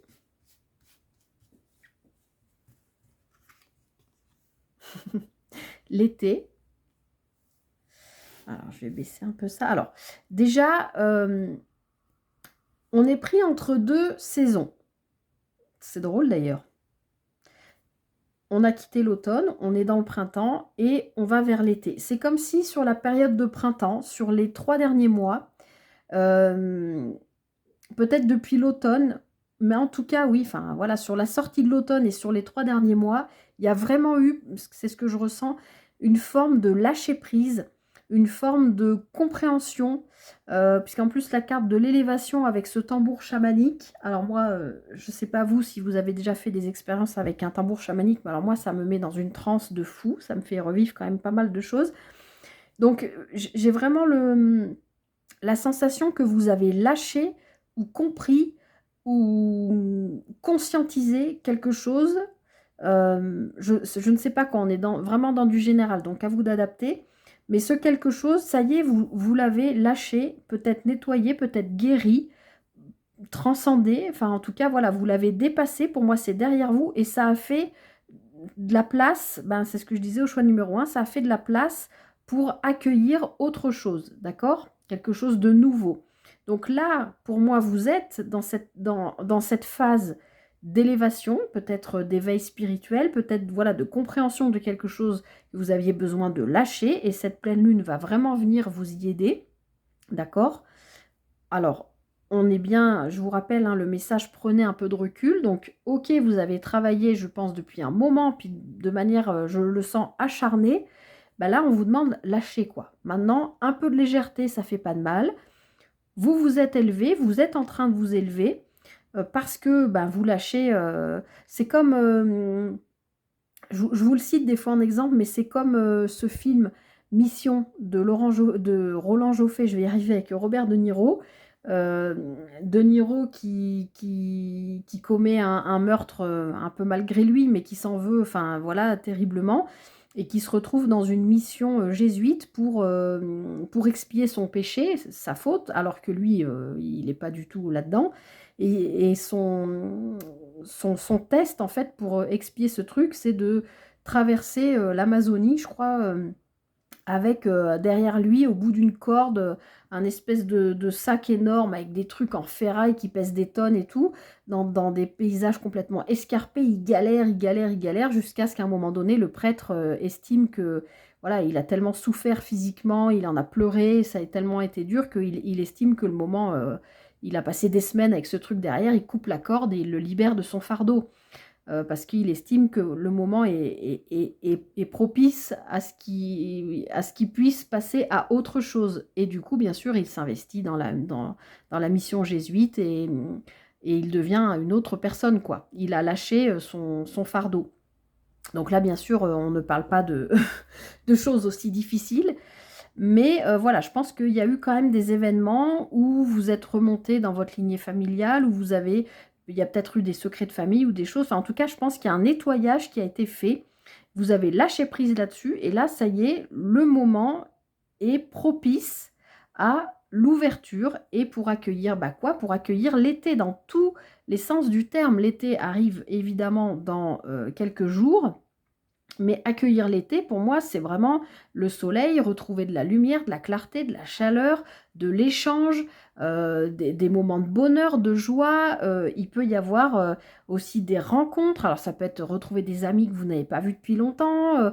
L'été. Alors, je vais baisser un peu ça. Alors, déjà, on est pris entre deux saisons. C'est drôle d'ailleurs. On a quitté l'automne, on est dans le printemps et on va vers l'été. C'est comme si sur la période de printemps, sur les 3 derniers mois, peut-être depuis l'automne, mais en tout cas, oui, enfin voilà, sur la sortie de l'automne et sur les 3 derniers mois, il y a vraiment eu, c'est ce que je ressens, une forme de lâcher prise, une forme de compréhension, puisqu'en plus la carte de l'élévation avec ce tambour chamanique, alors moi, je ne sais pas vous si vous avez déjà fait des expériences avec un tambour chamanique, mais alors moi ça me met dans une transe de fou, ça me fait revivre quand même pas mal de choses. Donc j'ai vraiment la sensation que vous avez lâché ou compris ou conscientisé quelque chose. Je ne sais pas quand on est vraiment dans du général, donc à vous d'adapter. Mais ce quelque chose, ça y est, vous l'avez lâché, peut-être nettoyé, peut-être guéri, transcendé. Enfin, en tout cas, voilà, vous l'avez dépassé. Pour moi, c'est derrière vous et ça a fait de la place. Ben, c'est ce que je disais au choix numéro 1. Ça a fait de la place pour accueillir autre chose, d'accord? Quelque chose de nouveau. Donc là, pour moi, vous êtes dans cette phase d'élévation, peut-être d'éveil spirituel, peut-être voilà, de compréhension de quelque chose que vous aviez besoin de lâcher, et cette pleine lune va vraiment venir vous y aider, d'accord? Alors, on est bien, je vous rappelle, hein, le message, prenez un peu de recul. Donc, ok, vous avez travaillé, je pense, depuis un moment, puis de manière, je le sens, acharnée. Ben là, on vous demande lâcher, quoi. Maintenant, un peu de légèreté, ça fait pas de mal. Vous vous êtes élevé, vous êtes en train de vous élever, parce que ben, vous lâchez. C'est comme, je vous le cite des fois en exemple, mais c'est comme ce film Mission de de Roland Joffé, je vais y arriver, avec Robert De Niro. Euh, De Niro qui commet un meurtre un peu malgré lui, mais qui s'en veut, enfin voilà, terriblement, et qui se retrouve dans une mission jésuite pour expier son péché, sa faute, alors que lui, il n'est pas du tout là-dedans. Et son test, en fait, pour expier ce truc, c'est de traverser l'Amazonie, je crois, avec derrière lui, au bout d'une corde, un espèce de sac énorme avec des trucs en ferraille qui pèsent des tonnes et tout, dans des paysages complètement escarpés. Il galère, il galère, il galère, jusqu'à ce qu'à un moment donné, le prêtre estime que voilà, il a tellement souffert physiquement, il en a pleuré, ça a tellement été dur qu'il estime que le moment, il a passé des semaines avec ce truc derrière, il coupe la corde et il le libère de son fardeau. Parce qu'il estime que le moment est propice à ce qu'il puisse passer à autre chose. Et du coup, bien sûr, il s'investit dans la mission jésuite et il devient une autre personne, quoi. Il a lâché son fardeau. Donc là, bien sûr, on ne parle pas de, de choses aussi difficiles. Mais voilà, je pense qu'il y a eu quand même des événements où vous êtes remonté dans votre lignée familiale, où il y a peut-être eu des secrets de famille ou des choses. Enfin, en tout cas, je pense qu'il y a un nettoyage qui a été fait. Vous avez lâché prise là-dessus. Et là, ça y est, le moment est propice à l'ouverture et pour accueillir, bah quoi? Pour accueillir l'été dans tous les sens du terme. L'été arrive évidemment dans quelques jours. Mais accueillir l'été, pour moi, c'est vraiment le soleil, retrouver de la lumière, de la clarté, de la chaleur, de l'échange, des moments de bonheur, de joie. Il peut y avoir aussi des rencontres. Alors, ça peut être retrouver des amis que vous n'avez pas vus depuis longtemps.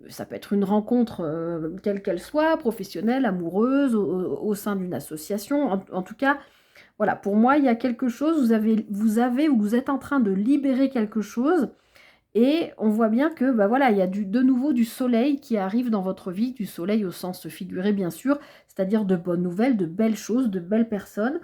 Ça peut être une rencontre, quelle qu'elle soit, professionnelle, amoureuse, au sein d'une association. En tout cas, voilà, pour moi, il y a quelque chose, ou vous êtes en train de libérer quelque chose. Et on voit bien que bah voilà, il y a de nouveau du soleil qui arrive dans votre vie, du soleil au sens figuré bien sûr, c'est-à-dire de bonnes nouvelles, de belles choses, de belles personnes.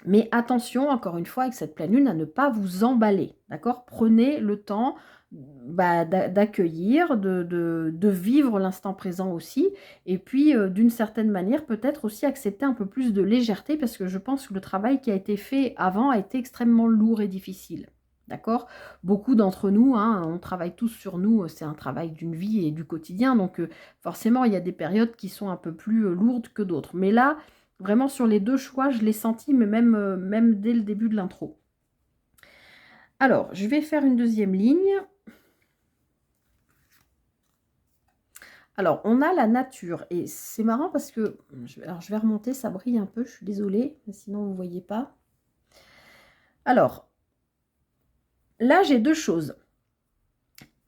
Mais attention, encore une fois, avec cette pleine lune, à ne pas vous emballer, d'accord? Prenez le temps d'accueillir, de vivre l'instant présent aussi, et puis d'une certaine manière, peut-être aussi accepter un peu plus de légèreté, parce que je pense que le travail qui a été fait avant a été extrêmement lourd et difficile. D'accord? Beaucoup d'entre nous, hein, on travaille tous sur nous, c'est un travail d'une vie et du quotidien, donc forcément, il y a des périodes qui sont un peu plus lourdes que d'autres. Mais là, vraiment, sur les deux choix, je l'ai senti, mais même dès le début de l'intro. Alors, je vais faire une deuxième ligne. Alors, on a la nature. Et c'est marrant parce que... Alors, je vais remonter, ça brille un peu, je suis désolée, mais sinon, vous ne voyez pas. Alors, là, j'ai deux choses.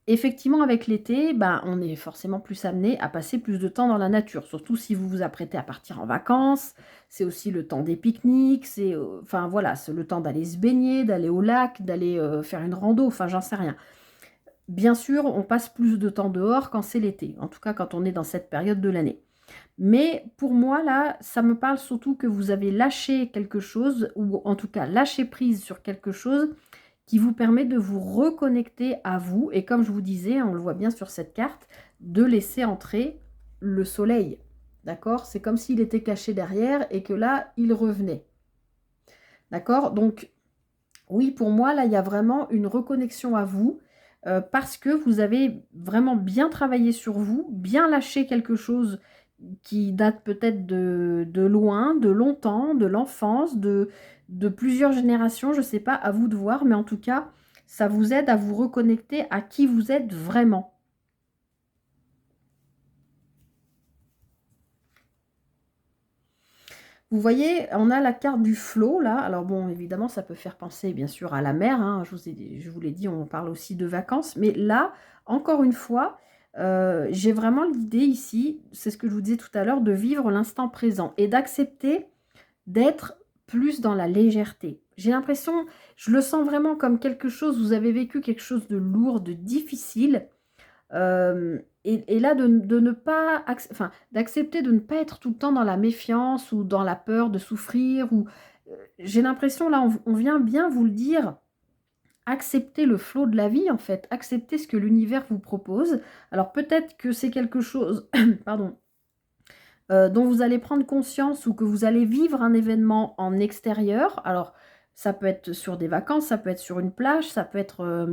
Effectivement, avec l'été, on est forcément plus amené à passer plus de temps dans la nature, surtout si vous vous apprêtez à partir en vacances. C'est aussi le temps des pique-niques, enfin voilà, c'est le temps d'aller se baigner, d'aller au lac, d'aller faire une rando, enfin j'en sais rien. Bien sûr, on passe plus de temps dehors quand c'est l'été, en tout cas quand on est dans cette période de l'année. Mais pour moi, là, ça me parle surtout que vous avez lâché quelque chose, ou en tout cas lâché prise sur quelque chose qui vous permet de vous reconnecter à vous. Et comme je vous disais, on le voit bien sur cette carte, de laisser entrer le soleil. D'accord? C'est comme s'il était caché derrière et que là, il revenait. D'accord? Donc, oui, pour moi, là, il y a vraiment une reconnexion à vous parce que vous avez vraiment bien travaillé sur vous, bien lâché quelque chose qui date peut-être de loin, de longtemps, de l'enfance, de plusieurs générations, je ne sais pas, à vous de voir, mais en tout cas, ça vous aide à vous reconnecter à qui vous êtes vraiment. Vous voyez, on a la carte du flot, là. Alors bon, évidemment, ça peut faire penser, bien sûr, à la mer, hein. Je vous l'ai dit, on parle aussi de vacances. Mais là, encore une fois, j'ai vraiment l'idée ici, c'est ce que je vous disais tout à l'heure, de vivre l'instant présent et d'accepter d'être plus dans la légèreté. J'ai l'impression, je le sens vraiment comme quelque chose, vous avez vécu quelque chose de lourd, de difficile, et là de ne pas, enfin, d'accepter de ne pas être tout le temps dans la méfiance ou dans la peur de souffrir, ou j'ai l'impression, là, on vient bien vous le dire, accepter le flot de la vie, en fait, accepter ce que l'univers vous propose. Alors peut-être que c'est quelque chose, pardon, dont vous allez prendre conscience ou que vous allez vivre un événement en extérieur. Alors, ça peut être sur des vacances, ça peut être sur une plage, ça peut être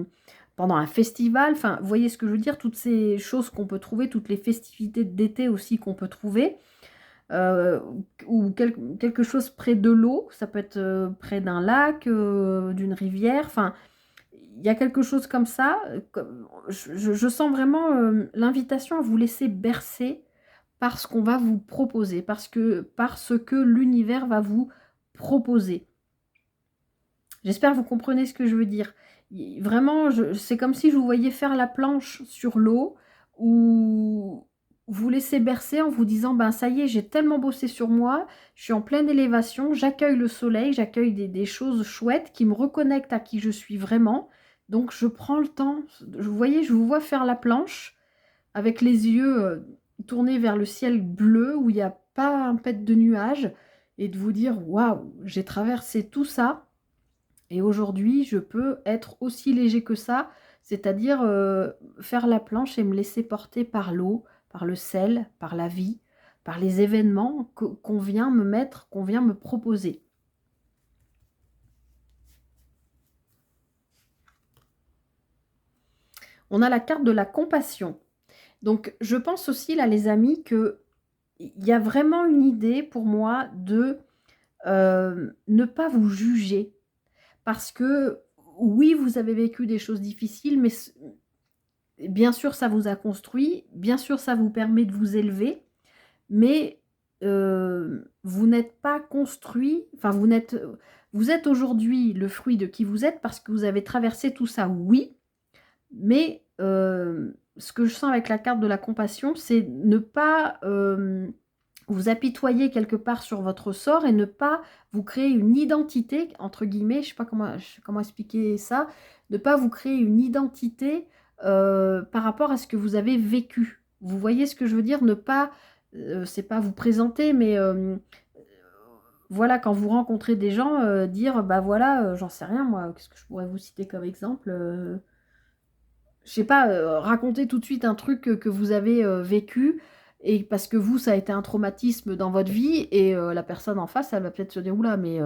pendant un festival. Enfin, vous voyez ce que je veux dire, toutes ces choses qu'on peut trouver, toutes les festivités d'été aussi qu'on peut trouver. euh, ou quelque chose près de l'eau, ça peut être près d'un lac, d'une rivière. Enfin, il y a quelque chose comme ça. Je sens vraiment l'invitation à vous laisser bercer parce qu'on va vous proposer, parce que l'univers va vous proposer. J'espère que vous comprenez ce que je veux dire. Vraiment, c'est comme si je vous voyais faire la planche sur l'eau, ou vous laissez bercer en vous disant, ben ça y est, j'ai tellement bossé sur moi, je suis en pleine élévation, j'accueille le soleil, j'accueille des choses chouettes qui me reconnectent à qui je suis vraiment. Donc je prends le temps. Vous voyez, je vous vois faire la planche avec les yeux tournés vers le ciel bleu où il n'y a pas un pet de nuages, et de vous dire, waouh, j'ai traversé tout ça et aujourd'hui je peux être aussi léger que ça, c'est-à-dire faire la planche et me laisser porter par l'eau, par le sel, par la vie, par les événements qu'on vient me mettre, qu'on vient me proposer. On a la carte de la compassion. Donc je pense aussi là, les amis, que il y a vraiment une idée pour moi de ne pas vous juger. Parce que oui, vous avez vécu des choses difficiles, mais bien sûr, ça vous a construit, bien sûr, ça vous permet de vous élever, mais vous n'êtes pas construit, enfin, vous êtes aujourd'hui le fruit de qui vous êtes parce que vous avez traversé tout ça, oui, mais ce que je sens avec la carte de la compassion, c'est ne pas vous apitoyer quelque part sur votre sort et ne pas vous créer une identité, entre guillemets, je ne sais pas comment expliquer ça, ne pas vous créer une identité par rapport à ce que vous avez vécu. Vous voyez ce que je veux dire? Ne pas, c'est pas vous présenter, mais voilà, quand vous rencontrez des gens, dire, bah voilà, j'en sais rien moi, qu'est-ce que je pourrais vous citer comme exemple? Je sais pas, raconter tout de suite un truc, que vous avez, vécu et parce que vous, ça a été un traumatisme dans votre vie et la personne en face, elle va peut-être se dire: «Ouh là, mais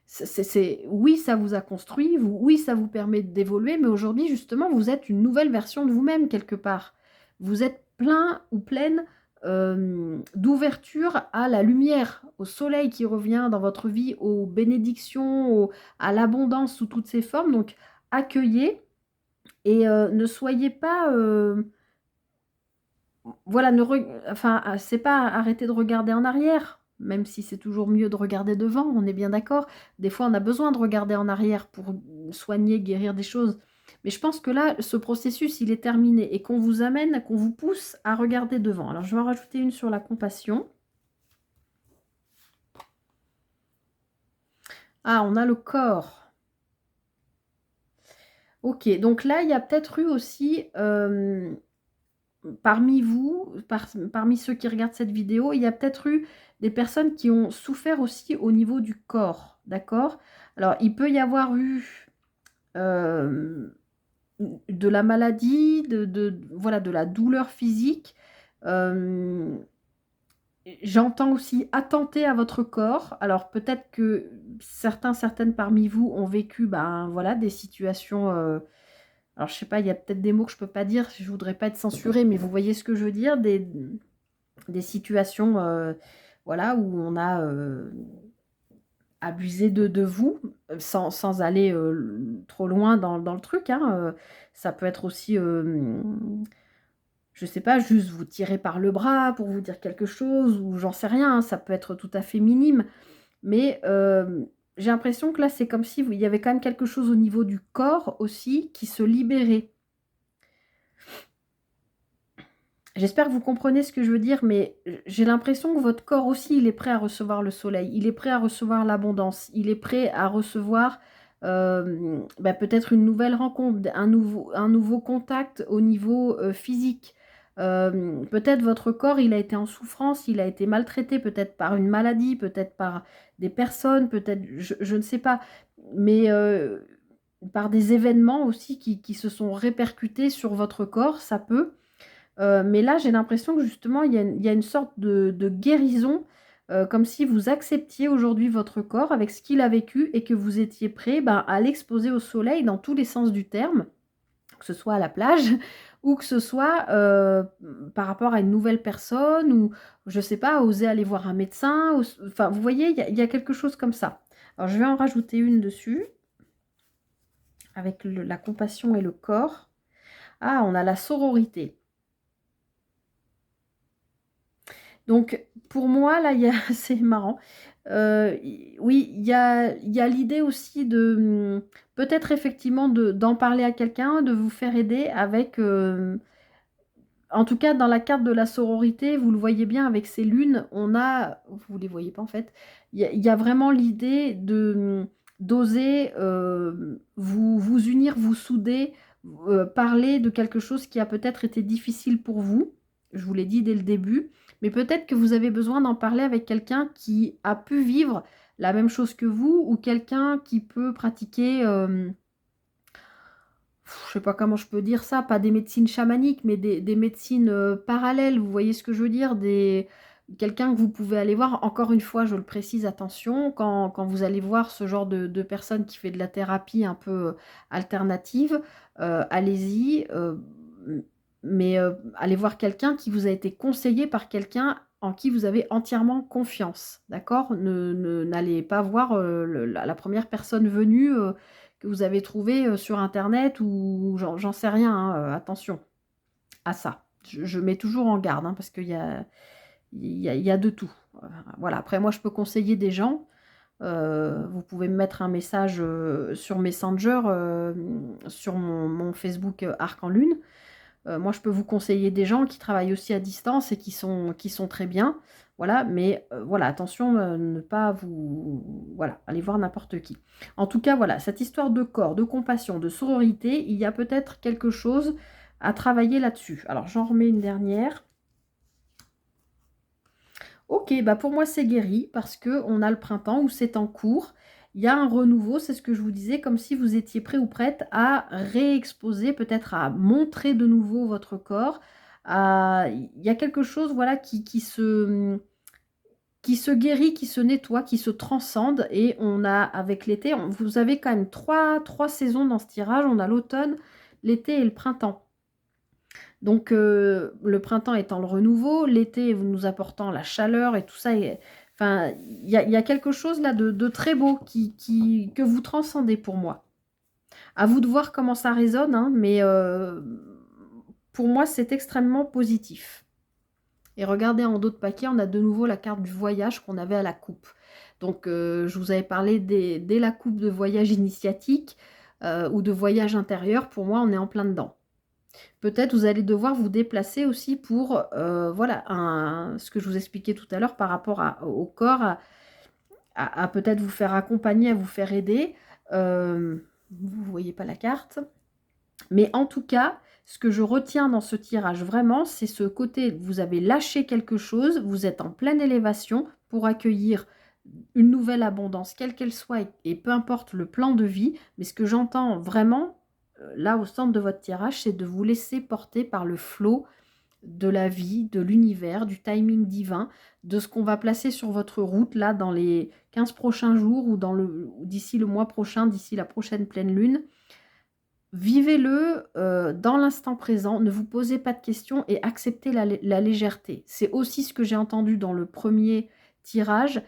c'est oui, ça vous a construit, oui, ça vous permet d'évoluer, mais aujourd'hui, justement, vous êtes une nouvelle version de vous-même quelque part. Vous êtes plein ou pleine, d'ouverture à la lumière, au soleil qui revient dans votre vie, aux bénédictions, à l'abondance sous toutes ses formes, donc accueillez et ne soyez pas, voilà, ne reg enfin, c'est pas arrêter de regarder en arrière, même si c'est toujours mieux de regarder devant, on est bien d'accord. Des fois, on a besoin de regarder en arrière pour soigner, guérir des choses. Mais je pense que là, ce processus, il est terminé et qu'on vous amène, qu'on vous pousse à regarder devant. Alors, je vais en rajouter une sur la compassion. Ah, on a le corps. OK, donc là, il y a peut-être eu aussi, parmi vous, parmi ceux qui regardent cette vidéo, il y a peut-être eu des personnes qui ont souffert aussi au niveau du corps, d'accord? Alors, il peut y avoir eu, hem, de la maladie, voilà, de la douleur physique. Hem, J'entends aussi attenter à votre corps. Alors, peut-être que certaines parmi vous ont vécu, ben, voilà, des situations, alors je sais pas, il y a peut-être des mots que je peux pas dire, je voudrais pas être censurée, mais vous voyez ce que je veux dire? Des situations, voilà, où on a, abusé de vous, sans aller, trop loin dans le truc, hein, ça peut être aussi, je sais pas, juste vous tirer par le bras pour vous dire quelque chose ou j'en sais rien, hein, ça peut être tout à fait minime. Mais, j'ai l'impression que là, c'est comme si il y avait quand même quelque chose au niveau du corps aussi qui se libérait. J'espère que vous comprenez ce que je veux dire, mais j'ai l'impression que votre corps aussi, il est prêt à recevoir le soleil. Il est prêt à recevoir l'abondance. Il est prêt à recevoir, bah, peut-être une nouvelle rencontre, un nouveau contact au niveau, physique. Peut-être votre corps, il a été en souffrance, il a été maltraité, peut-être par une maladie, peut-être par des personnes, peut-être je ne sais pas, mais par des événements aussi qui se sont répercutés sur votre corps, ça peut. Mais là, j'ai l'impression que justement, il y a une sorte de guérison, comme si vous acceptiez aujourd'hui votre corps avec ce qu'il a vécu et que vous étiez prêt, ben, à l'exposer au soleil dans tous les sens du terme, que ce soit à la plage ou que ce soit, par rapport à une nouvelle personne ou je sais pas, oser aller voir un médecin ou enfin, vous voyez, il y a quelque chose comme ça. Alors je vais en rajouter une dessus, avec la compassion et le corps. Ah, on a la sororité. Donc pour moi, là, il y a c'est marrant, oui, il y a l'idée aussi de, peut-être effectivement d'en parler à quelqu'un, de vous faire aider avec, en tout cas dans la carte de la sororité, vous le voyez bien avec ces lunes, on a vous les voyez pas en fait, il y a vraiment l'idée d'oser, vous unir, vous souder, parler de quelque chose qui a peut-être été difficile pour vous. Je vous l'ai dit dès le début, mais peut-être que vous avez besoin d'en parler avec quelqu'un qui a pu vivre la même chose que vous ou quelqu'un qui peut pratiquer, je sais pas comment je peux dire ça, pas des médecines chamaniques, mais des médecines, parallèles. Vous voyez ce que je veux dire? Quelqu'un que vous pouvez aller voir. Encore une fois, je le précise, attention, quand vous allez voir ce genre de personne qui fait de la thérapie un peu, alternative, allez-y, mais allez voir quelqu'un qui vous a été conseillé par quelqu'un en qui vous avez entièrement confiance, d'accord? N'allez pas voir, la 1re personne venue, que vous avez trouvée, sur internet ou j'en sais rien, hein, attention à ça. Je mets toujours en garde, hein, parce qu'il y a de tout. Voilà, après moi je peux conseiller des gens, vous pouvez me mettre un message, sur Messenger, sur mon Facebook, Arc en Lune. Moi, je peux vous conseiller des gens qui travaillent aussi à distance et qui sont très bien. Voilà, mais voilà, attention, ne pas vous voilà, aller voir n'importe qui. En tout cas, voilà, cette histoire de corps, de compassion, de sororité, il y a peut-être quelque chose à travailler là-dessus. Alors, j'en remets une dernière. Ok, bah pour moi c'est guéri parce que on a le printemps où c'est en cours. Il y a un renouveau, c'est ce que je vous disais, comme si vous étiez prêt ou prête à réexposer, peut-être à montrer de nouveau votre corps. Il y a quelque chose, voilà, qui se guérit, qui se nettoie, qui se transcende. Et on a, avec l'été, vous avez quand même trois saisons dans ce tirage. On a l'automne, l'été et le printemps. Donc, le printemps étant le renouveau, l'été nous apportant la chaleur et tout ça. Enfin, il y a quelque chose là de très beau que vous transcendez pour moi. À vous de voir comment ça résonne, hein, mais pour moi, c'est extrêmement positif. Et regardez en dos de paquet, on a de nouveau la carte du voyage qu'on avait à la coupe. Donc, je vous avais parlé dès la coupe de voyage initiatique ou de voyage intérieur. Pour moi, on est en plein dedans. Peut-être vous allez devoir vous déplacer aussi pour, voilà, ce que je vous expliquais tout à l'heure par rapport au corps, à peut-être vous faire accompagner, à vous faire aider. Vous ne voyez pas la carte. Mais en tout cas, ce que je retiens dans ce tirage vraiment, c'est ce côté, vous avez lâché quelque chose, vous êtes en pleine élévation pour accueillir une nouvelle abondance, quelle qu'elle soit, et peu importe le plan de vie. Mais ce que j'entends vraiment, là au centre de votre tirage, c'est de vous laisser porter par le flot de la vie, de l'univers, du timing divin, de ce qu'on va placer sur votre route là dans les 15 prochains jours ou d'ici le mois prochain, d'ici la prochaine pleine lune. Vivez-le dans l'instant présent, ne vous posez pas de questions et acceptez la légèreté. C'est aussi ce que j'ai entendu dans le premier tirage,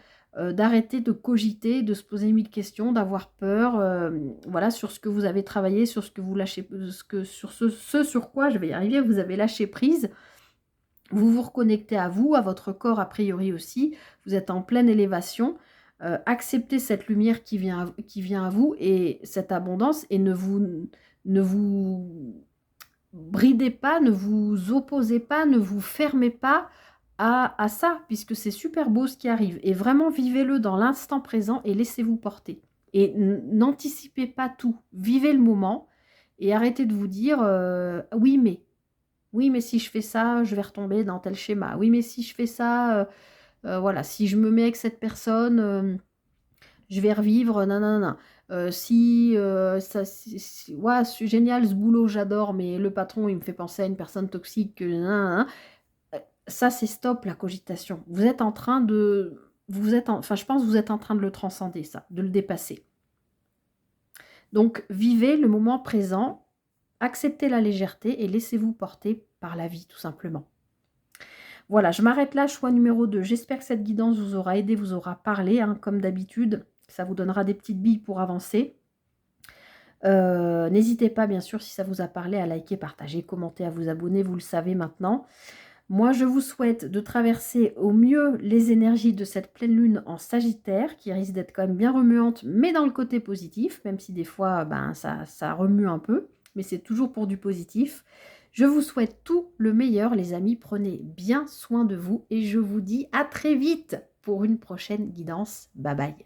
d'arrêter de cogiter, de se poser 1000 questions, d'avoir peur, voilà, sur ce que vous avez travaillé, sur ce que vous lâchez, sur ce sur quoi, je vais y arriver, vous avez lâché prise. Vous vous reconnectez à vous, à votre corps a priori aussi, vous êtes en pleine élévation. Acceptez cette lumière qui vient à vous et cette abondance, et ne vous bridez pas, ne vous opposez pas, ne vous fermez pas à ça, puisque c'est super beau ce qui arrive. Et vraiment, vivez-le dans l'instant présent et laissez-vous porter. Et n'anticipez pas tout. Vivez le moment et arrêtez de vous dire oui, mais. Oui, mais si je fais ça, je vais retomber dans tel schéma. Oui, mais si je fais ça, voilà, si je me mets avec cette personne, je vais revivre, nanana. Ouais, c'est génial ce boulot, j'adore, mais le patron, il me fait penser à une personne toxique, nanana. Ça, c'est stop, la cogitation. Vous êtes en train de... Enfin, je pense que vous êtes en train de le transcender, ça, de le dépasser. Donc, vivez le moment présent, acceptez la légèreté et laissez-vous porter par la vie, tout simplement. Voilà, je m'arrête là, choix numéro 2. J'espère que cette guidance vous aura aidé, vous aura parlé, hein, comme d'habitude. Ça vous donnera des petites billes pour avancer. N'hésitez pas, bien sûr, si ça vous a parlé, à liker, partager, commenter, à vous abonner, vous le savez maintenant. Moi, je vous souhaite de traverser au mieux les énergies de cette pleine lune en Sagittaire, qui risque d'être quand même bien remuante, mais dans le côté positif, même si des fois, ça remue un peu, mais c'est toujours pour du positif. Je vous souhaite tout le meilleur, les amis. Prenez bien soin de vous et je vous dis à très vite pour une prochaine guidance. Bye bye.